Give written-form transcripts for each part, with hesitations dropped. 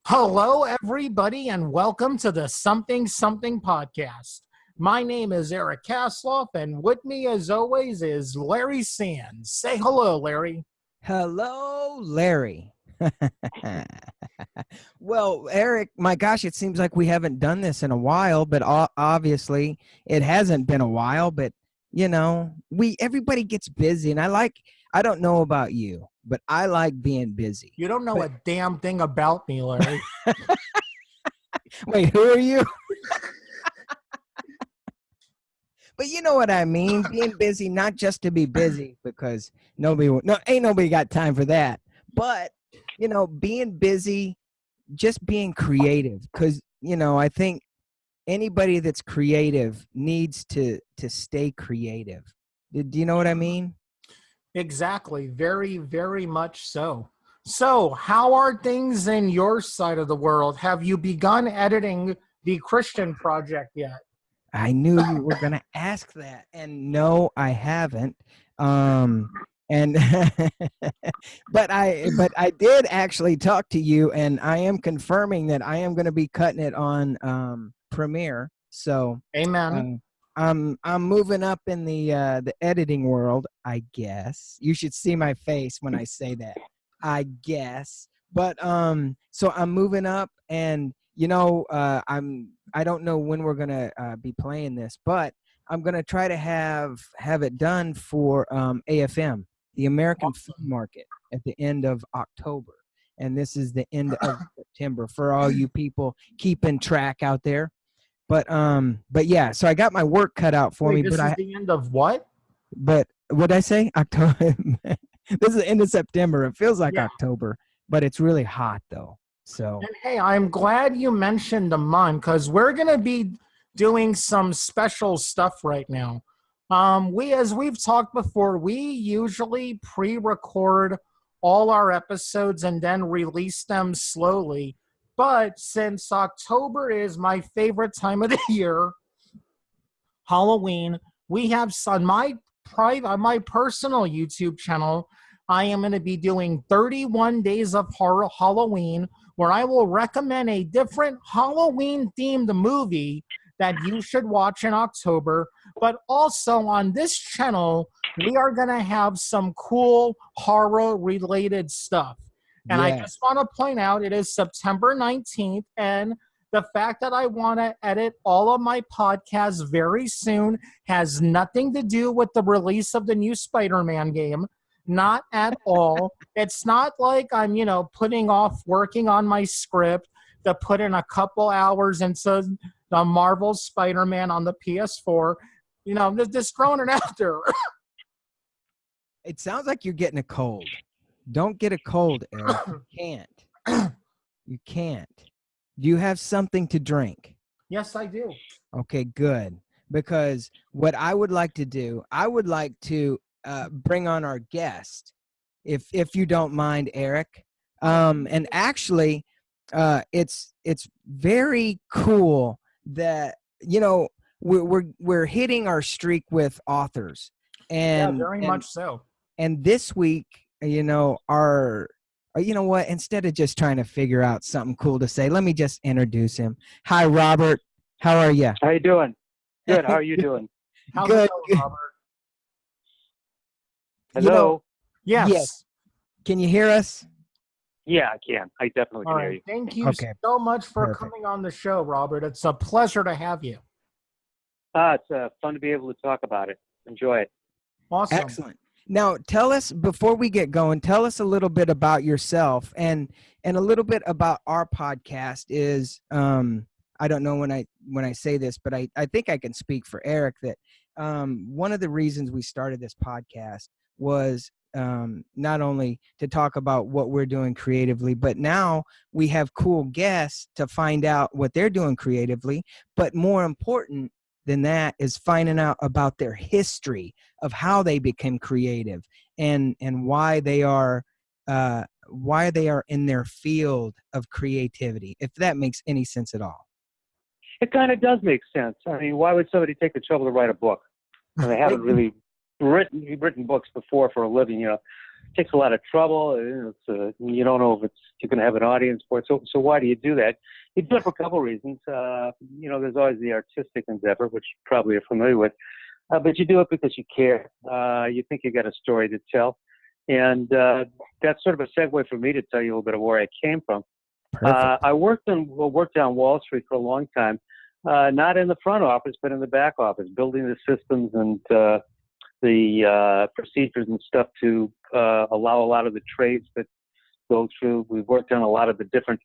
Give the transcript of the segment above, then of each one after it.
Hello, everybody, and welcome to the Something Something podcast. My name is Eric Kasloff, and with me, as always, is Larry Sands. Say hello, Larry. Hello, Larry. Well, Eric, my gosh, it seems like we haven't done this in a while, but obviously it hasn't been a while, but everybody gets busy, and I don't know about you, but I like being busy. You don't know a damn thing about me, Larry. Wait, who are you? But you know what I mean, being busy, not just to be busy, because ain't nobody got time for that. But, being busy, just being creative, because, I think anybody that's creative needs to stay creative. Do you know what I mean? Exactly. Very, very much so. So, how are things in your side of the world? Have you begun editing the Christian project yet? I knew you were going to ask that, and no, I haven't. And but I did actually talk to you, and I am confirming that I am going to be cutting it on Premiere. So, Amen. I'm moving up in the editing world, I guess. You should see my face when I say that. I guess. But so I'm moving up, and I don't know when we're gonna be playing this, but I'm gonna try to have it done for AFM, the American Film Market, at the end of October, and this is the end of September for all you people keeping track out there. But yeah, so I got my work cut out for me. This is the end of what? But what did I say? October. This is the end of September. It feels like October, but it's really hot though. So, and hey, I'm glad you mentioned the month, because we're going to be doing some special stuff right now. As we've talked before, we usually pre-record all our episodes and then release them slowly. But since October is my favorite time of the year, Halloween, we have on my personal YouTube channel, I am going to be doing 31 days of horror Halloween, where I will recommend a different Halloween-themed movie that you should watch in October. But also on this channel, we are going to have some cool horror-related stuff. And I just want to point out, it is September 19th, and the fact that I want to edit all of my podcasts very soon has nothing to do with the release of the new Spider-Man game. Not at all. It's not like I'm, putting off working on my script to put in a couple hours into the Marvel Spider-Man on the PS4. Just throwing it out there. It sounds like you're getting a cold. Don't get a cold, Eric. You can't. You can't. Do you have something to drink? Yes, I do. Okay, good. Because what I would like to do, I would like to bring on our guest, if you don't mind, Eric. And actually, it's very cool that we're hitting our streak with authors, and very much so. And this week, you know what? Instead of just trying to figure out something cool to say, let me just introduce him. Hi, Robert. How are you? How you doing? Good. How are you doing? Good, Robert. Hello? Yes. Can you hear us? Yeah, I can. I definitely can hear you. Thank you so much for coming on the show, Robert. It's a pleasure to have you. It's fun to be able to talk about it. Enjoy it. Awesome. Excellent. Now, tell us, before we get going, tell us a little bit about yourself and a little bit about our podcast is, I don't know when I say this, but I think I can speak for Eric that one of the reasons we started this podcast was not only to talk about what we're doing creatively, but now we have cool guests to find out what they're doing creatively. But more important than that is finding out about their history of how they became creative and why they are in their field of creativity, if that makes any sense at all. It kind of does make sense. I mean, why would somebody take the trouble to write a book when they haven't really written books before for a living? takes a lot of trouble. You don't know if you're going to have an audience for it. So why do you do that? You do it for a couple of reasons. There's always the artistic endeavor, which you probably are familiar with. But you do it because you care. You think you got a story to tell. And that's sort of a segue for me to tell you a little bit of where I came from. Perfect. I worked on Wall Street for a long time, not in the front office, but in the back office, building the systems and the procedures and stuff to allow a lot of the trades that go through. We've worked on a lot of the different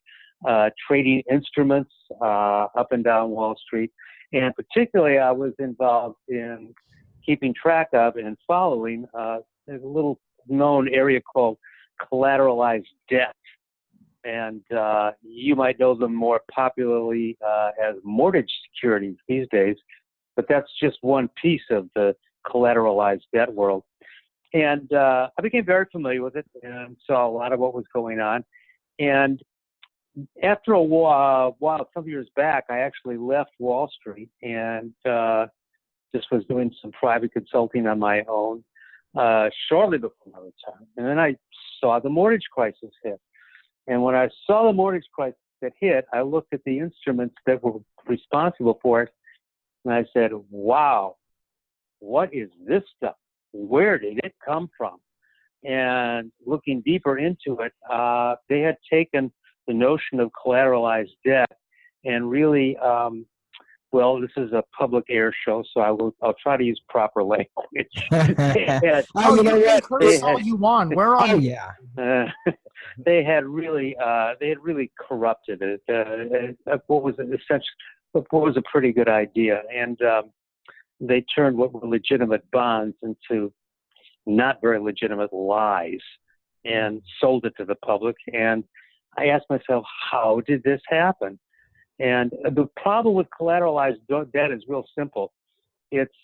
trading instruments up and down Wall Street. And particularly, I was involved in keeping track of and following a little known area called collateralized debt. And you might know them more popularly as mortgage securities these days, but that's just one piece of the collateralized debt world. And I became very familiar with it and saw a lot of what was going on. And after a while, some years back, I actually left Wall Street and just was doing some private consulting on my own shortly before my retirement. And then I saw the mortgage crisis hit. And when I saw the mortgage crisis that hit, I looked at the instruments that were responsible for it, and I said, wow, what is this stuff? Where did it come from? And looking deeper into it, they had taken the notion of collateralized debt and really, this is a public air show, so I'll try to use proper language. You can curse all you want. Where are you? Yeah. They had really corrupted it. What was a pretty good idea, and they turned what were legitimate bonds into not very legitimate lies, and sold it to the public. And I asked myself, how did this happen? And the problem with collateralized debt is real simple. It's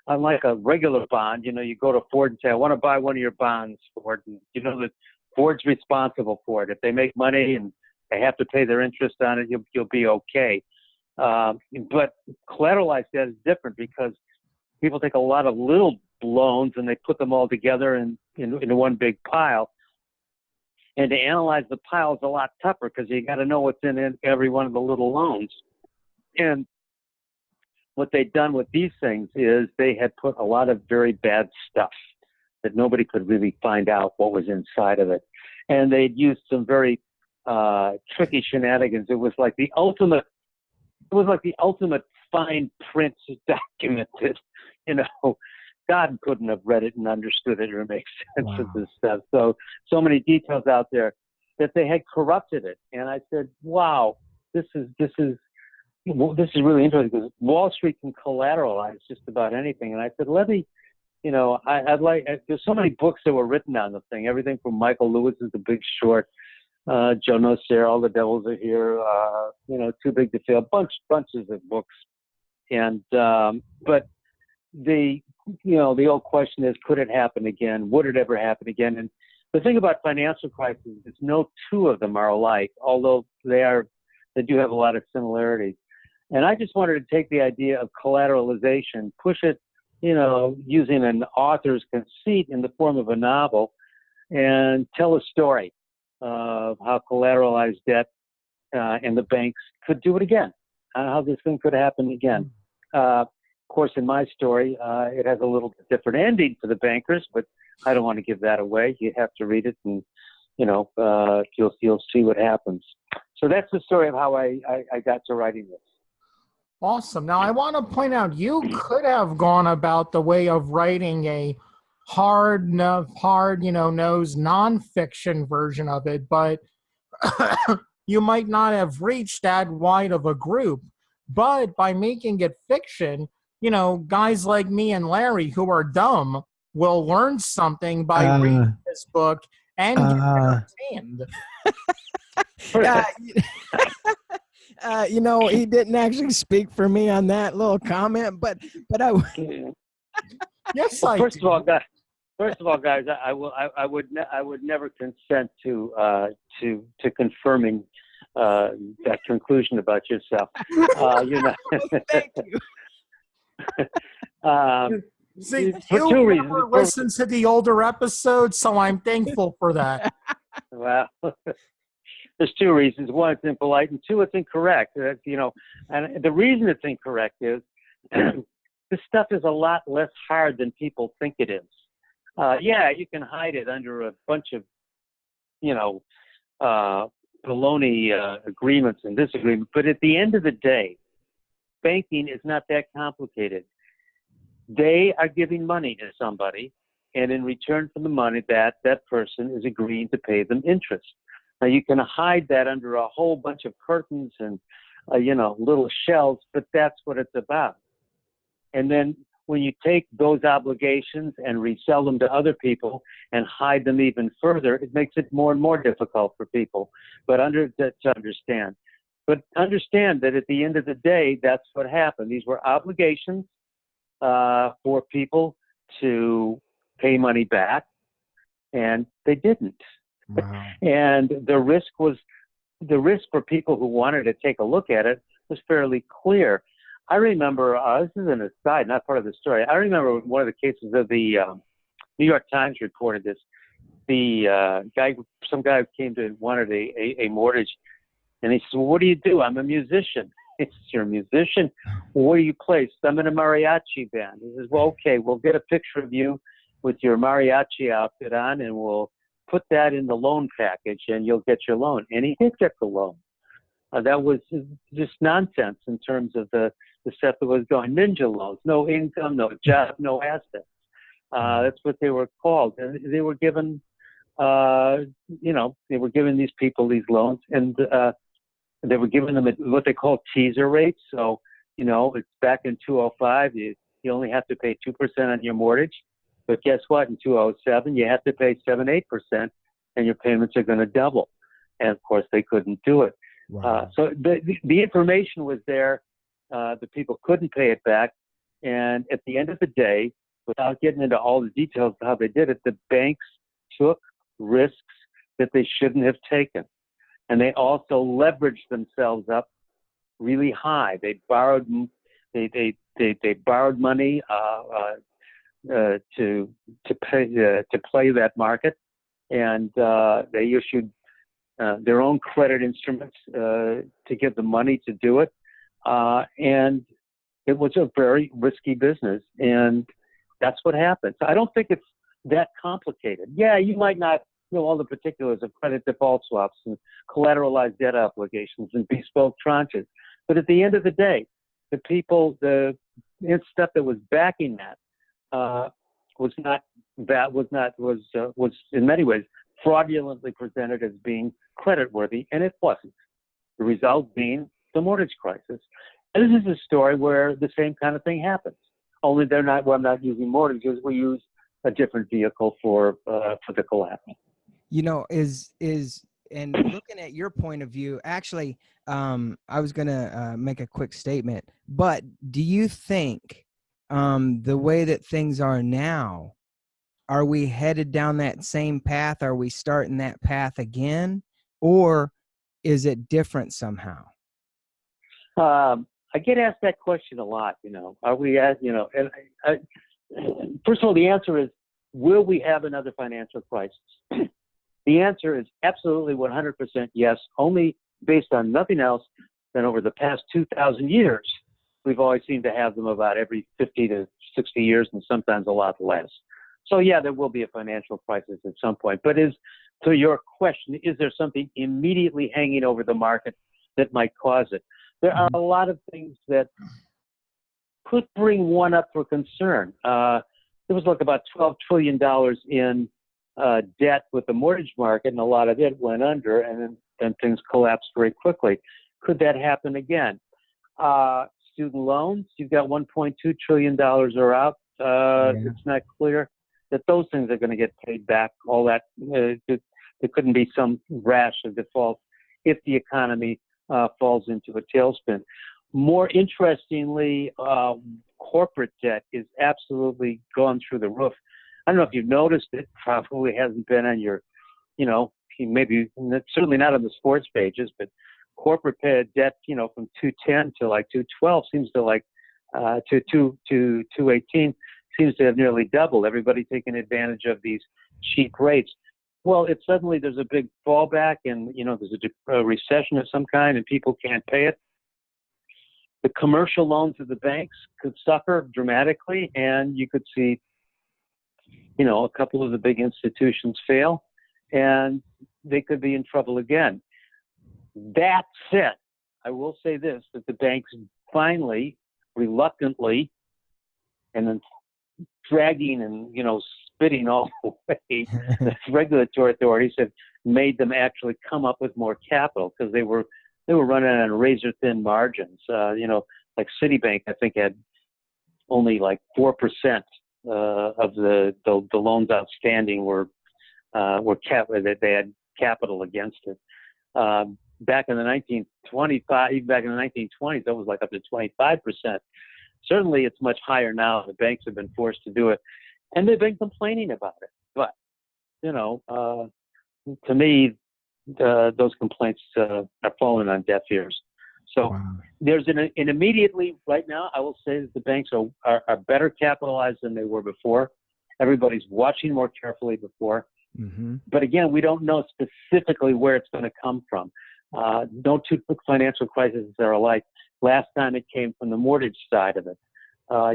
unlike a regular bond. You go to Ford and say, I want to buy one of your bonds, Ford. And you know that Ford's responsible for it. If they make money and they have to pay their interest on it, you'll be okay. But collateralized debt is different because people take a lot of little loans and they put them all together into one big pile. And to analyze the pile is a lot tougher because you got to know what's in every one of the little loans. And what they'd done with these things is they had put a lot of very bad stuff that nobody could really find out what was inside of it. And they'd used some very tricky shenanigans. It was like the ultimate fine print document that, God couldn't have read it and understood it or make sense of this stuff. So many details out there that they had corrupted it. And I said, wow, this is really interesting because Wall Street can collateralize just about anything. And I said, let me, there's so many books that were written on the thing, everything from Michael Lewis's The Big Short, Joe Nocera, All the Devils Are Here, Too Big to Fail, bunches of books. And, but the old question is, could it happen again? Would it ever happen again? And the thing about financial crises is no two of them are alike, although they do have a lot of similarities. And I just wanted to take the idea of collateralization, push it, using an author's conceit in the form of a novel, and tell a story of how collateralized debt and the banks could do it again, how this thing could happen again. Of course, in my story, it has a little bit different ending for the bankers, but I don't want to give that away. You have to read it, and you'll see what happens. So that's the story of how I got to writing this. Awesome. Now, I want to point out you could have gone about the way of writing a hard-nosed nonfiction version of it, but you might not have reached that wide of a group. But by making it fiction, guys like me and Larry who are dumb will learn something by reading this book and get entertained. He didn't actually speak for me on that little comment, but I. Yes, well, first of all, guys, I would never consent to confirming that conclusion about yourself. Thank you. See, for you two never reasons. listen to the older episodes, so I'm thankful for that. Well, there's two reasons. One, it's impolite, and two, it's incorrect. And the reason it's incorrect is this stuff is a lot less hard than people think it is. Yeah, you can hide it under a bunch of, baloney agreements and disagreements. But at the end of the day, banking is not that complicated. They are giving money to somebody, and in return for the money, that person is agreeing to pay them interest. Now, you can hide that under a whole bunch of curtains and, little shells, but that's what it's about. And then when you take those obligations and resell them to other people and hide them even further, it makes it more and more difficult for people to understand. But understand that at the end of the day, that's what happened. These were obligations for people to pay money back, and they didn't. Wow. And the risk for people who wanted to take a look at it was fairly clear. I remember, this is an aside, not part of the story. I remember one of the cases of the New York Times reported this. Some guy wanted a mortgage, and he said, "Well, what do you do?" "I'm a musician." He says, "You're a musician? Well, where do you play?" "I'm in a mariachi band." He says, "Well, okay, we'll get a picture of you with your mariachi outfit on, and we'll put that in the loan package, and you'll get your loan." And he did get the loan. That was just nonsense in terms of the stuff that was going. Ninja loans, no income, no job, no assets. That's what they were called. And they were given, these people these loans, and they were giving them what they call teaser rates. So, it's back in 2005, you only have to pay 2% on your mortgage. But guess what? In 2007, you have to pay 7-8%, and your payments are going to double. And of course, they couldn't do it. Wow. So the information was there. The people couldn't pay it back. And at the end of the day, without getting into all the details of how they did it, the banks took risks that they shouldn't have taken. And they also leveraged themselves up really high. They borrowed borrowed money to play that market, and they issued their own credit instruments to give the money to do it, and it was a very risky business, and that's what happened. So I don't think it's that complicated. Yeah, you might not know all the particulars of credit default swaps and collateralized debt obligations and bespoke tranches, but at the end of the day, the stuff that was backing that was in many ways fraudulently presented as being creditworthy, and it wasn't. The result being the mortgage crisis. And this is a story where the same kind of thing happens. Only I'm not using mortgages. We use a different vehicle for the collateral. And looking at your point of view, actually, I was going to make a quick statement, but do you think the way that things are now, are we headed down that same path? Are we starting that path again? Or is it different somehow? I get asked that question a lot, are we and first of all, the answer is, will we have another financial crisis? The answer is absolutely 100% yes, only based on nothing else than over the past 2,000 years. We've always seemed to have them about every 50 to 60 years and sometimes a lot less. So yeah, there will be a financial crisis at some point. But to your question, is there something immediately hanging over the market that might cause it? There are a lot of things that could bring one up for concern. There was about $12 trillion in debt with the mortgage market, and a lot of it went under, and then things collapsed very quickly. Could that happen again? Student loans, you've got $1.2 trillion are out. It's not clear that those things are going to get paid back. All that, there couldn't be some rash of default if the economy falls into a tailspin. More interestingly, corporate debt is absolutely gone through the roof. I don't know if you've noticed it. Probably hasn't been on your, maybe certainly not on the sports pages, but corporate debt, from 210 to 212 seems to to 218 seems to have nearly doubled. Everybody taking advantage of these cheap rates. Well, if suddenly there's a big fallback and, there's a recession of some kind and people can't pay it, the commercial loans of the banks could suffer dramatically, and you could see, a couple of the big institutions fail, and they could be in trouble again. That said, I will say this, that the banks finally, reluctantly, and then dragging and, spitting all the way, the regulatory authorities have made them actually come up with more capital, because they were running on razor thin margins. Like Citibank, I think, had only like 4% of the loans outstanding were that they had capital against it. Back in the 1925, even back in the 1920s, that was like up to 25%. Certainly, it's much higher now. The banks have been forced to do it, and they've been complaining about it. But to me, those complaints are falling on deaf ears. So Wow. there's an immediately right now, I will say that the banks are better capitalized than they were before. Everybody's watching more carefully before. Mm-hmm. But again, we don't know specifically where it's going to come from. No two financial crises are alike. Last time it came from the mortgage side of it.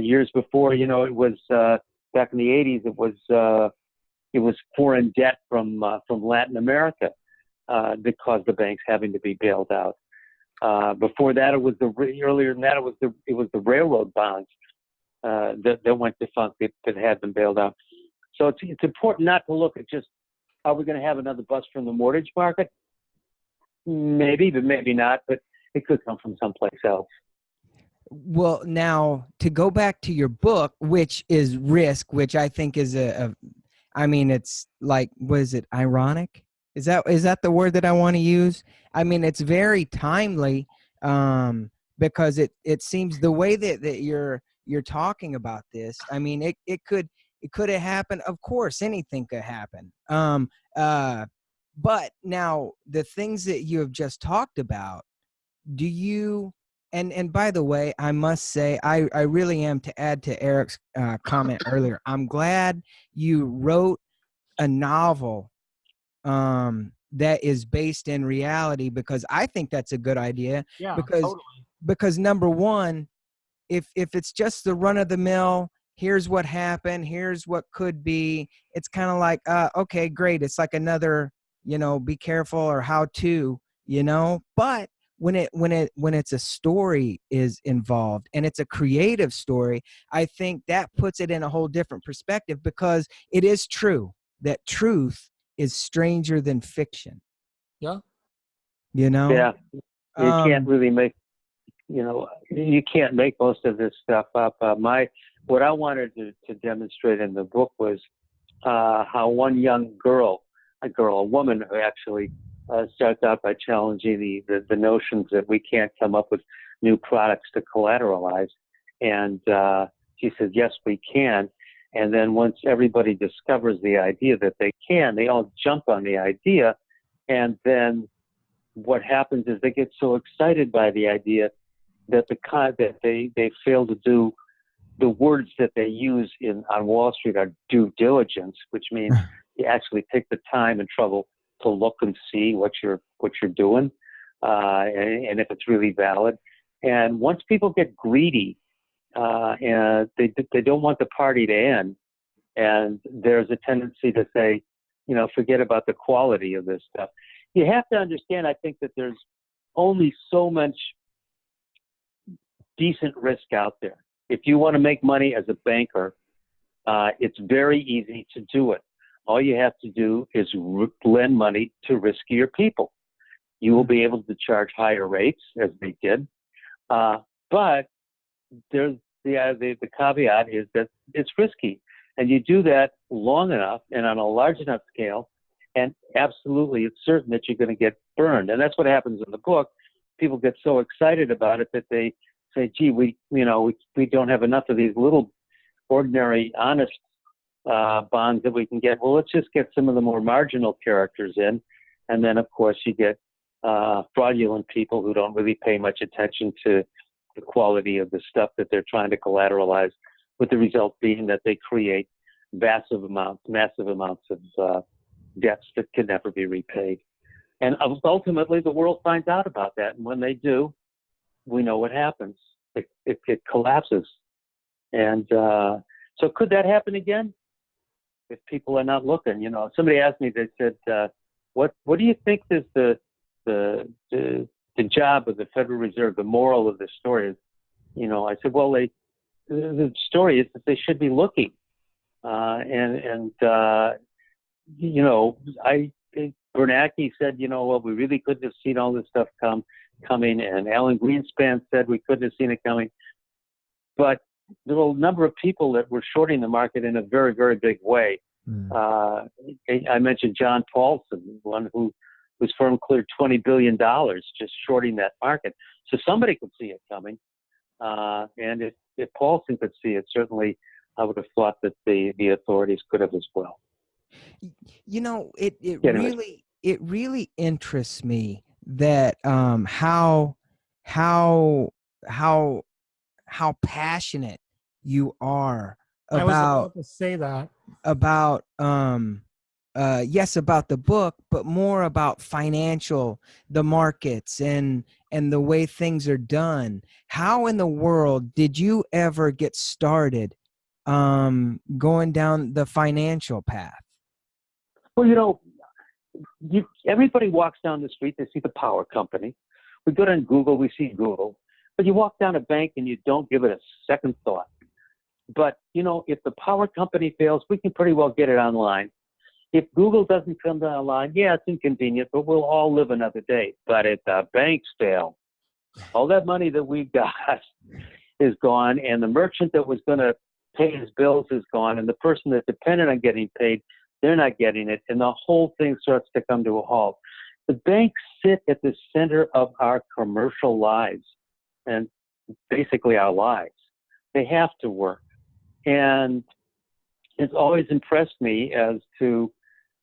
Years before, it was back in the 80s. It was foreign debt from Latin America that caused the banks having to be bailed out. Before that, earlier than that, it was the railroad bonds that went defunct that had been bailed out. So it's important not to look at just, are we going to have another bust from the mortgage market? Maybe, but maybe not. But it could come from someplace else. Well, now to go back to your book, which is Risk, which I think is it's like, what is it? Ironic? Is that the word that I want to use? I mean, it's very timely because it seems the way that you're talking about this. I mean, it could have happened. Of course, anything could happen. But now the things that you have just talked about, do you? And by the way, I must say, I really am, to add to Eric's comment earlier, I'm glad you wrote a novel that is based in reality, because I think that's a good idea. Yeah, because totally. because number one, if it's just the run of the mill, here's what happened, here's what could be, it's kind of like okay, great, it's like another be careful or how to, but when it's a story is involved and it's a creative story, I think that puts it in a whole different perspective, because it is true that truth is stranger than fiction. Yeah. Yeah, you can't really make, you can't make most of this stuff up. What I wanted to demonstrate in the book was how one young a woman who actually starts out by challenging the notions that we can't come up with new products to collateralize. And she says, yes, we can. And then once everybody discovers the idea that they can, they all jump on the idea. And then what happens is they get so excited by the idea that they fail to do the words that they use on Wall Street are due diligence, which means you actually take the time and trouble to look and see what you're doing, and if it's really valid. And once people get greedy, and they don't want the party to end, and there's a tendency to say, forget about the quality of this stuff. You have to understand, I think, that there's only so much decent risk out there. If you want to make money as a banker, it's very easy to do it. All you have to do is lend money to riskier people. You will be able to charge higher rates, as they did. But there's the caveat is that it's risky. And you do that long enough and on a large enough scale, and absolutely it's certain that you're going to get burned. And that's what happens in the book. People get so excited about it that they say, gee, we don't have enough of these little ordinary, honest bonds that we can get. Well, let's just get some of the more marginal characters in. And then, of course, you get fraudulent people who don't really pay much attention to the quality of the stuff that they're trying to collateralize. with the result being that they create massive amounts of debts that can never be repaid. And ultimately, the world finds out about that. And when they do, we know what happens. It collapses. And so could that happen again if people are not looking? You know, somebody asked me, they said, what do you think is the job of the Federal Reserve, the moral of the story is? You know, I said, well, the story is that they should be looking. You know, Bernanke said, you know, well, we really couldn't have seen all this stuff coming. And Alan Greenspan said we couldn't have seen it coming. But there were a number of people that were shorting the market in a very, very big way. I mentioned John Paulson, one whose firm cleared $20 billion just shorting that market. So somebody could see it coming. And if Paulson could see it, certainly I would have thought that the authorities could have as well. You know, it really interests me that how passionate you are about. I was about to say that. About yes, about the book, but more about the markets and the way things are done. How in the world did you ever get started going down the financial path? Well, you know, everybody walks down the street, they see the power company. We go on Google, we see Google. But you walk down a bank and you don't give it a second thought. But, you know, if the power company fails, we can pretty well get it online. If Google doesn't come down online, yeah, it's inconvenient, but we'll all live another day. But if the banks fail, all that money that we've got is gone, and the merchant that was going to pay his bills is gone, and the person that depended on getting paid, they're not getting it, and the whole thing starts to come to a halt. The banks sit at the center of our commercial lives, and basically our lives. They have to work. And it's always impressed me as to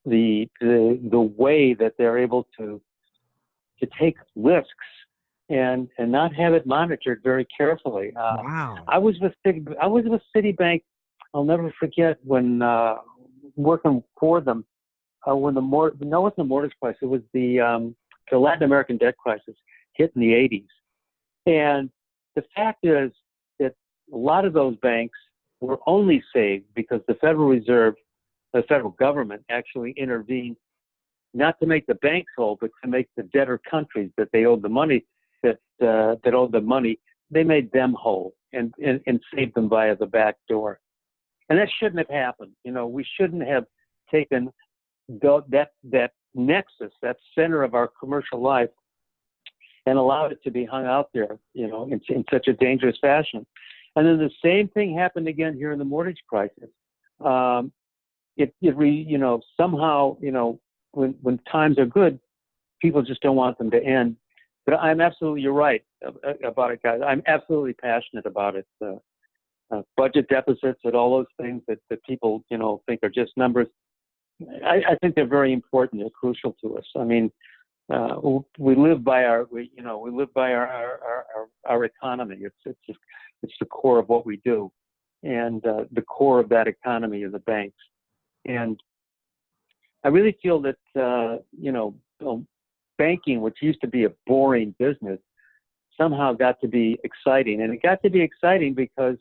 the way that they're able to take risks and not have it monitored very carefully. Wow. I was with Citibank. I'll never forget when working for them when it wasn't the mortgage crisis. It was the Latin American debt crisis hit in the 80s. And the fact is that a lot of those banks were only saved because the Federal Reserve, the federal government, actually intervened, not to make the banks whole, but to make the debtor countries that they owed the money, that owed the money, they made them whole and saved them via the back door. And that shouldn't have happened. You know, we shouldn't have taken that nexus, that center of our commercial life, and allowed it to be hung out there, you know, in such a dangerous fashion. And then the same thing happened again here in the mortgage crisis. Somehow, you know, when times are good, people just don't want them to end. But you're right about it, guys. I'm absolutely passionate about it. Budget deficits and all those things that people, you know, think are just numbers. I think they're very important. They're crucial to us. I mean, we live by our economy. It's the core of what we do, and the core of that economy are the banks. And I really feel that banking, which used to be a boring business, somehow got to be exciting, and it got to be exciting because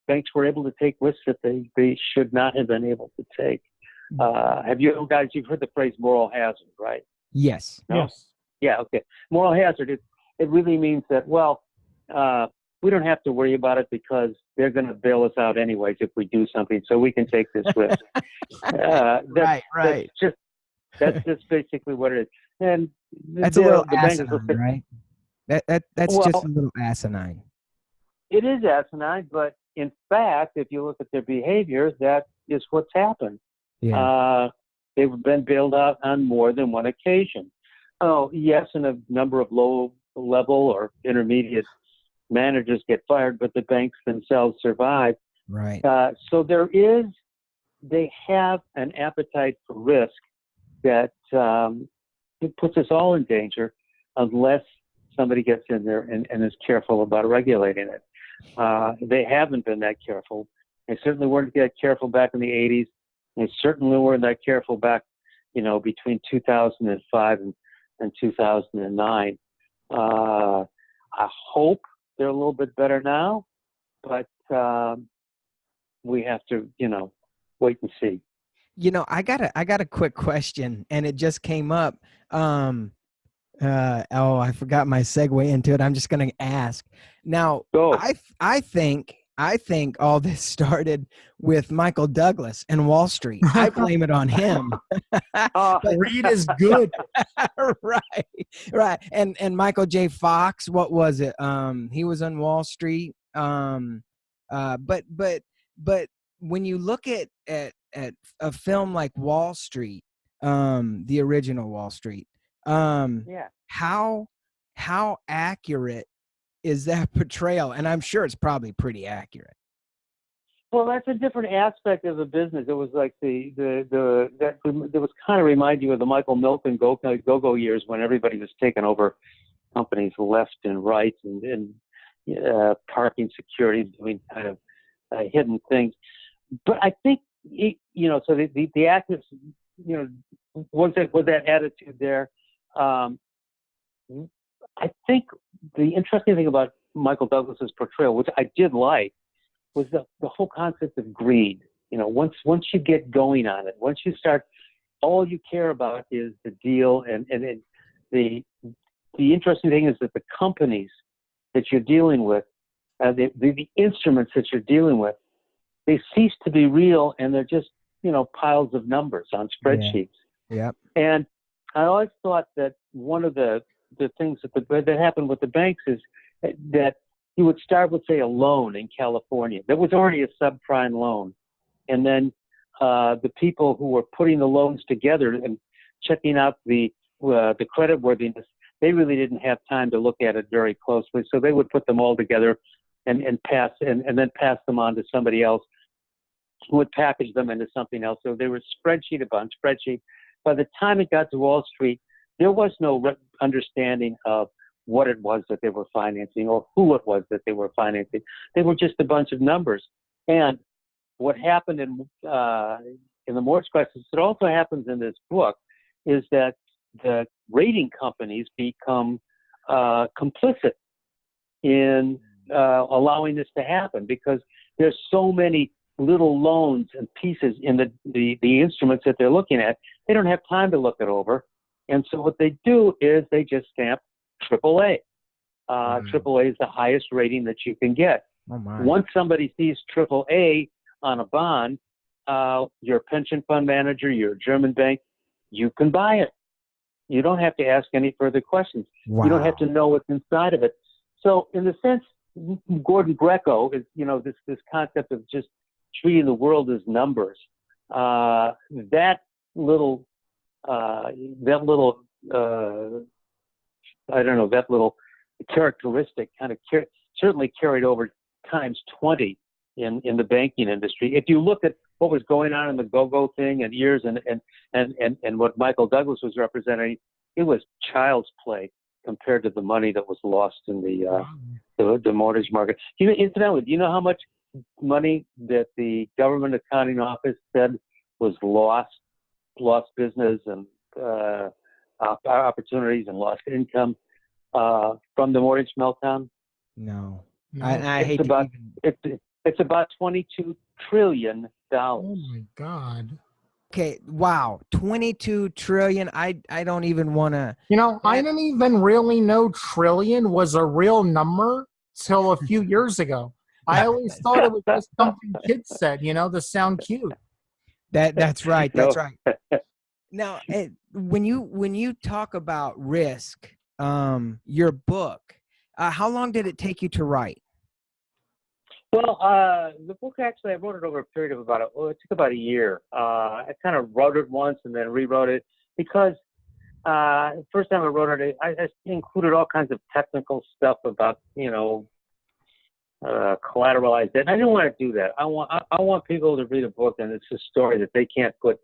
banks were able to take risks that they should not have been able to take. You've heard the phrase moral hazard, right? Yes. No? Yes. Yeah, okay. Moral hazard, it really means that, we don't have to worry about it because they're going to bail us out anyways if we do something, so we can take this risk. Right. That's just basically what it is. And that's a little asinine, right? That's just a little asinine. It is asinine, but in fact, if you look at their behavior, that is what's happened. Yeah. They've been bailed out on more than one occasion. Oh, yes, and a number of low-level or intermediate managers get fired, but the banks themselves survive. Right. So they have an appetite for risk that it puts us all in danger unless somebody gets in there and is careful about regulating it. They haven't been that careful. They certainly weren't that careful back in the 80s. They certainly weren't that careful back, between 2005 and 2009. I hope they're a little bit better now, but we have to, wait and see. I got a quick question, and it just came up. I forgot my segue into it. I'm just going to ask. Now, Go. I think all this started with Michael Douglas and Wall Street. I blame it on him. Reed is good. Right. And Michael J. Fox, what was it? He was on Wall Street. But when you look at a film like Wall Street, the original Wall Street, how accurate is that portrayal? And I'm sure it's probably pretty accurate. Well, that's a different aspect of the business. It was like that was kind of remind you of the Michael Milken go-go years when everybody was taking over companies left and right and parking security, doing kind of hidden things. But I think so the actors, was that attitude there. I think the interesting thing about Michael Douglas's portrayal, which I did like, was the whole concept of greed. Once you get going on it, once you start, all you care about is the deal. And the interesting thing is that the companies that you're dealing with, the instruments that you're dealing with, they cease to be real, and they're just piles of numbers on spreadsheets. Yeah. And I always thought that one of the things that happened with the banks is that you would start with, say, a loan in California that was already a subprime loan, and then the people who were putting the loans together and checking out the creditworthiness, they really didn't have time to look at it very closely, so they would put them all together and then pass them on to somebody else who would package them into something else. So they were spreadsheet upon spreadsheet. By the time it got to Wall Street, there was no understanding of what it was that they were financing or who it was that they were financing. They were just a bunch of numbers. And what happened in the mortgage crisis, it also happens in this book, is that the rating companies become complicit in allowing this to happen, because there's so many little loans and pieces in the instruments that they're looking at. They don't have time to look it over. And so what they do is they just stamp AAA. AAA is the highest rating that you can get. Oh my. Once somebody sees AAA on a bond, your pension fund manager, your German bank, you can buy it. You don't have to ask any further questions. Wow. You don't have to know what's inside of it. So in the sense, Gordon Greco is, this concept of just treating the world as numbers. That little characteristic kind of certainly carried over times 20 in the banking industry. If you look at what was going on in the go-go thing and years and what Michael Douglas was representing, it was child's play compared to the money that was lost in the mortgage market. Incidentally, do you know how much money that the government accounting office said was lost business and opportunities and lost income from the mortgage meltdown? No. It's about $22 trillion. Oh my God. Okay, wow, 22 trillion. I don't even want to. I didn't even really know trillion was a real number till a few years ago. I always thought it was just something kids said, to sound cute. That's right. That's right. Now, when you talk about risk, your book, how long did it take you to write? Well, the book actually, I wrote it over a period of it took about a year. I kind of wrote it once and then rewrote it because the first time I wrote it, I included all kinds of technical stuff about, collateralized debt. And I didn't want to do that. I want people to read a book and it's a story that they can't put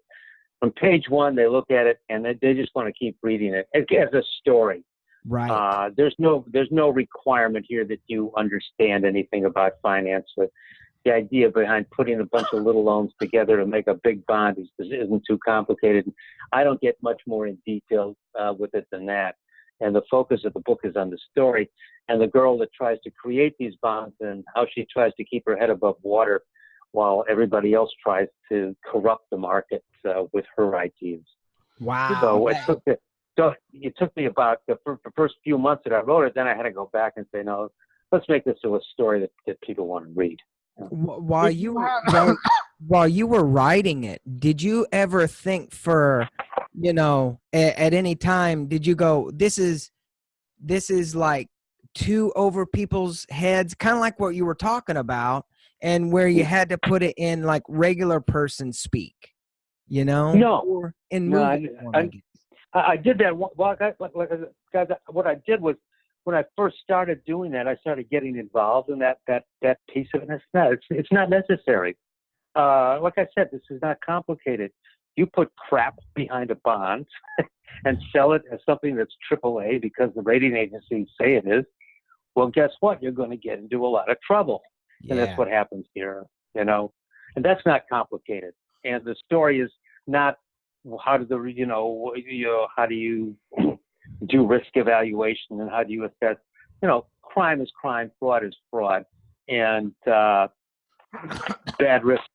from page one. They look at it and they just want to keep reading it as a story. Right. There's no requirement here that you understand anything about finance. The idea behind putting a bunch of little loans together to make a big bond isn't too complicated. I don't get much more in detail with it than that. And the focus of the book is on the story and the girl that tries to create these bonds and how she tries to keep her head above water while everybody else tries to corrupt the market with her ideas. Wow. So it took me about the first few months that I wrote it. Then I had to go back and say, no, let's make this a story that people want to read. While you were writing it, did you ever think at any time, did you go, this is like too over people's heads, kind of like what you were talking about, and where you had to put it in like regular person speak, No, or in no, movie form, I did that. What I did was, when I first started doing that, I started getting involved in that piece of it. It's not necessary. Like I said, this is not complicated. You put crap behind a bond and sell it as something that's AAA because the rating agencies say it is. Well, guess what? You're going to get into a lot of trouble, and that's what happens here. And that's not complicated. And the story is not how do how do you do risk evaluation and how do you assess, crime is crime, fraud is fraud, and bad risks,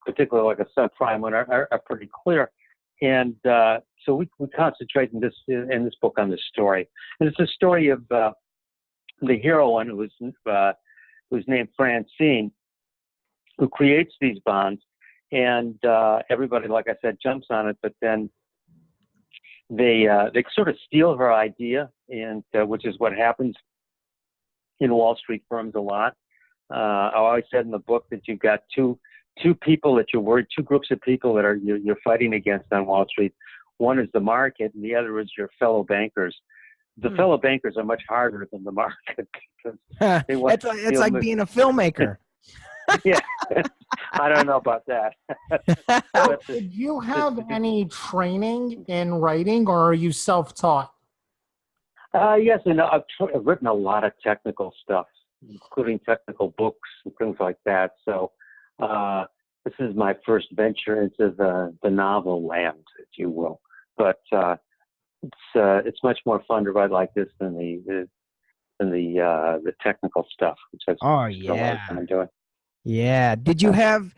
particularly like a subprime one, are pretty clear. And so we concentrate in this book on this story, and it's a story of the heroine who's named Francine, who creates these bonds, and everybody, like I said, jumps on it, but then they sort of steal her idea, and which is what happens in Wall Street firms a lot. I always said in the book that you've got two people that you're worried, two groups of people that you're fighting against on Wall Street. One is the market, and the other is your fellow bankers. The fellow bankers are much harder than the market because they want it's like being a filmmaker. Yeah, I don't know about that. Did you have any training in writing, or are you self-taught? Yes, and I've written a lot of technical stuff, including technical books and things like that. So this is my first venture into the novel land, if you will. But it's much more fun to write like this than the technical stuff, which I've spent a lot of time doing. Yeah. Did you have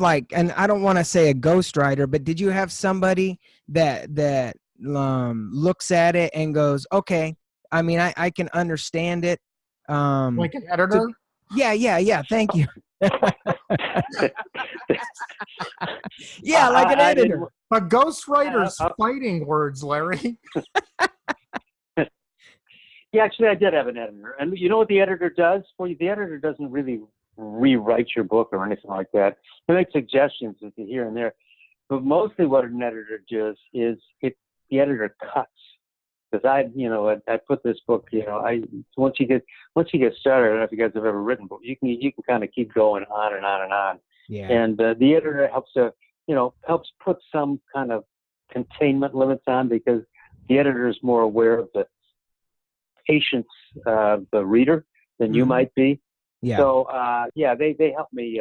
like, and I don't want to say a ghostwriter, but did you have somebody that looks at it and goes, okay, I mean, I can understand it. Like an editor? Yeah. Thank you. Yeah, like an editor. A ghostwriter's fighting words, Larry. Yeah, actually, I did have an editor. And you know what the editor does for you? The editor doesn't really rewrite your book or anything like that. They make suggestions here and there. But mostly what an editor does is the editor cuts. Because I put this book, once you get started, I don't know if you guys have ever written, but you can kind of keep going on and on and on. Yeah. And the editor helps put some kind of containment limits on, because the editor is more aware of the patience of the reader than you might be. Yeah. So they help me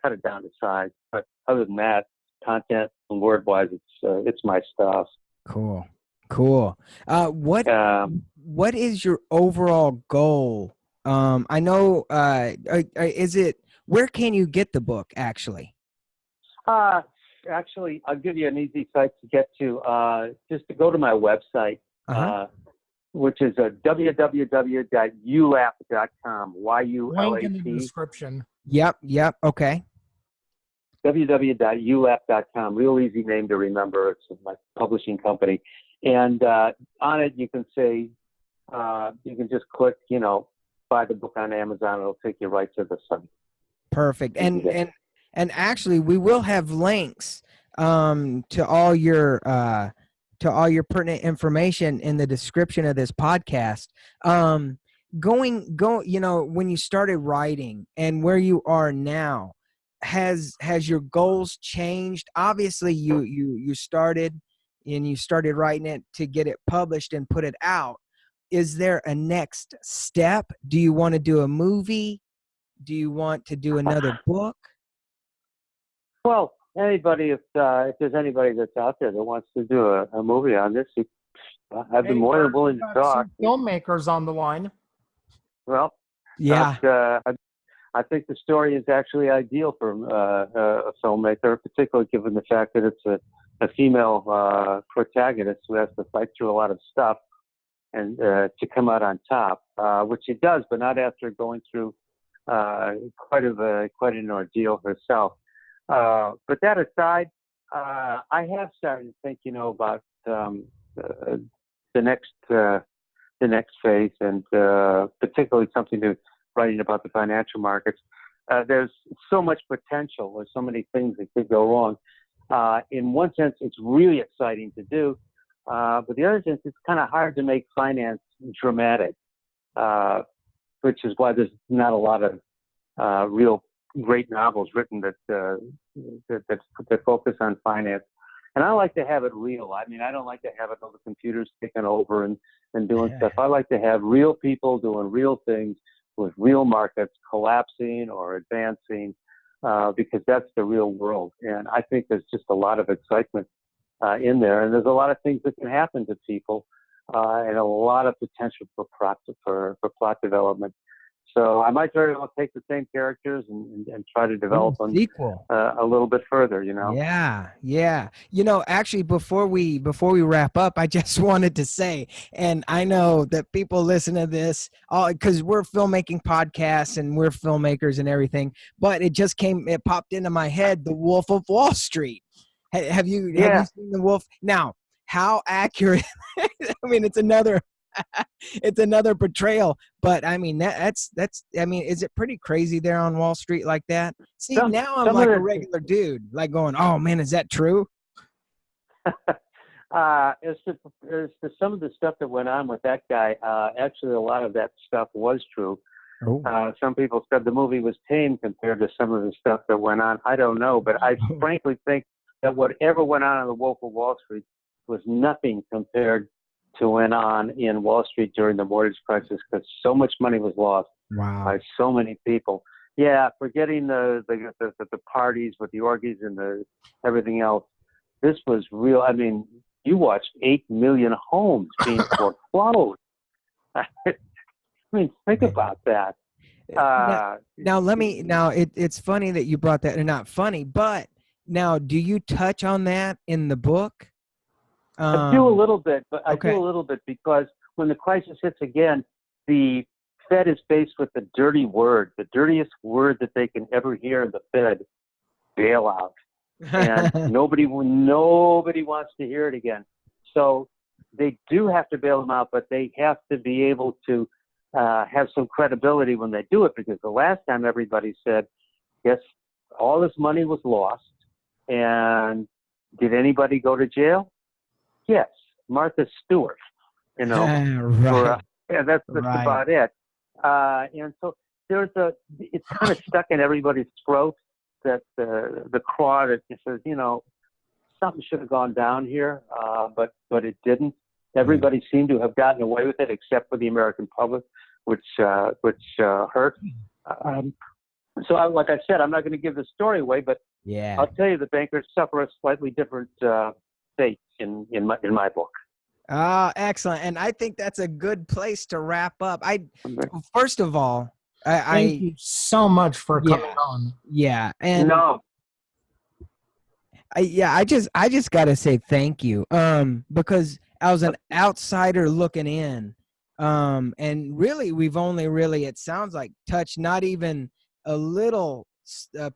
cut it down to size. But other than that, content and word wise, it's my stuff. Cool. What is your overall goal? I know. Is it? Where can you get the book? Actually, I'll give you an easy site to get to. Just to go to my website, which is www.ulap.com. Link in the YULAP. description. Yep. Okay. www.ulap.com. Real easy name to remember. It's my publishing company. And on it, you can say, you can just click, buy the book on Amazon. It'll take you right to the site. Perfect. And actually, we will have links to all your pertinent information in the description of this podcast. When you started writing and where you are now, has your goals changed? Obviously, you started writing it to get it published and put it out. is there a next step? Do you want to do a movie? Do you want to do another book? Well, anybody, if there's anybody that's out there that wants to do a movie on this, I'd be more than willing to talk. Filmmakers on the line. Well, Yeah. I think the story is actually ideal for a filmmaker, particularly given the fact that it's a female protagonist who has to fight through a lot of stuff and to come out on top, which she does, but not after going through quite an ordeal herself. But that aside, I have started to think, about the next phase, and particularly something to writing about the financial markets. There's so much potential. There's so many things that could go wrong. In one sense, it's really exciting to do, but the other sense, it's kind of hard to make finance dramatic, which is why there's not a lot of real great novels written that focus on finance. And I like to have it real. I mean, I don't like to have it all the computers taking over and doing stuff. I like to have real people doing real things with real markets collapsing or advancing, because that's the real world. And I think there's just a lot of excitement in there, and there's a lot of things that can happen to people, and a lot of potential for plot development. So I might very well take the same characters and try to develop them a little bit further, Yeah. Actually, before we wrap up, I just wanted to say, and I know that people listen to this because we're filmmaking podcasts and we're filmmakers and everything, but it popped into my head, The Wolf of Wall Street. Have you seen The Wolf? Now, how accurate? I mean, it's another portrayal, but I mean that's is it pretty crazy there on Wall Street like that? See, now I'm like a regular dude, like going, oh man, is that true? As to some of the stuff that went on with that guy, actually a lot of that stuff was true. Some people said the movie was tame compared to some of the stuff that went on. I don't know, but I frankly think that whatever went on in The Wolf of Wall Street was nothing compared to went on in Wall Street during the mortgage crisis, because so much money was lost by so many people. Yeah, forgetting the parties with the orgies and everything else. This was real. I mean, you watched 8 million homes being foreclosed. I mean, think about that. It's funny that you brought that, or not funny, but now, do you touch on that in the book? I do a little bit, but I do a little bit because when the crisis hits again, the Fed is faced with the dirty word, the dirtiest word that they can ever hear in the Fed, bailout. And nobody wants to hear it again. So they do have to bail them out, but they have to be able to have some credibility when they do it, because the last time everybody said, yes, all this money was lost, and did anybody go to jail? Yes, Martha Stewart, right. That's about it. And so it's kind of stuck in everybody's throat, that the craw that says, something should have gone down here, but it didn't. Everybody seemed to have gotten away with it, except for the American public, which hurt. So, like I said, I'm not going to give the story away, but I'll tell you, the bankers suffer a slightly different fate in my book. Excellent. And I think that's a good place to wrap up. First of all, thank you so much for coming on. Yeah. And I just got to say thank you. Because I was an outsider looking in. And really, we've only it sounds like, touched not even a little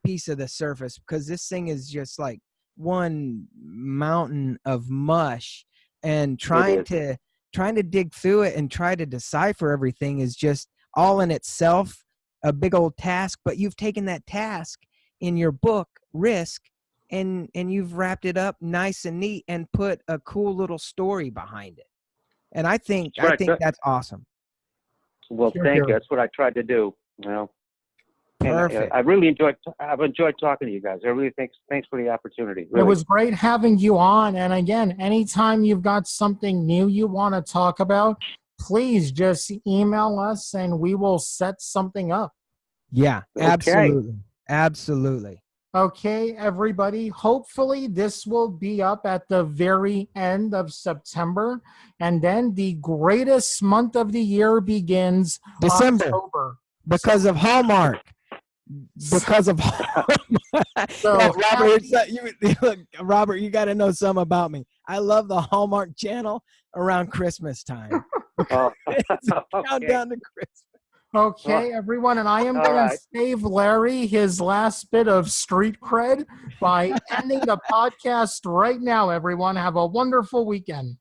piece of the surface, because this thing is just like one mountain of mush, and trying to dig through it and try to decipher everything is just all in itself a big old task. But you've taken that task in your book, Risk, and you've wrapped it up nice and neat and put a cool little story behind it. And I think that's awesome. Well, thank you. That's what I tried to do. Perfect. I've enjoyed talking to you guys. I really thanks for the opportunity. Really. It was great having you on. And again, anytime you've got something new you want to talk about, please just email us and we will set something up. Yeah, Okay. absolutely. Absolutely. Okay, everybody. Hopefully, this will be up at the very end of September. And then the greatest month of the year begins December. October. Because of Hallmark. Because of So, Look, Robert, you got to know something about me. I love the Hallmark Channel around Christmas time. Oh, It's a okay. countdown to Christmas. okay, everyone. And I am All going right. to save Larry his last bit of street cred by ending the podcast right now, everyone. Have a wonderful weekend.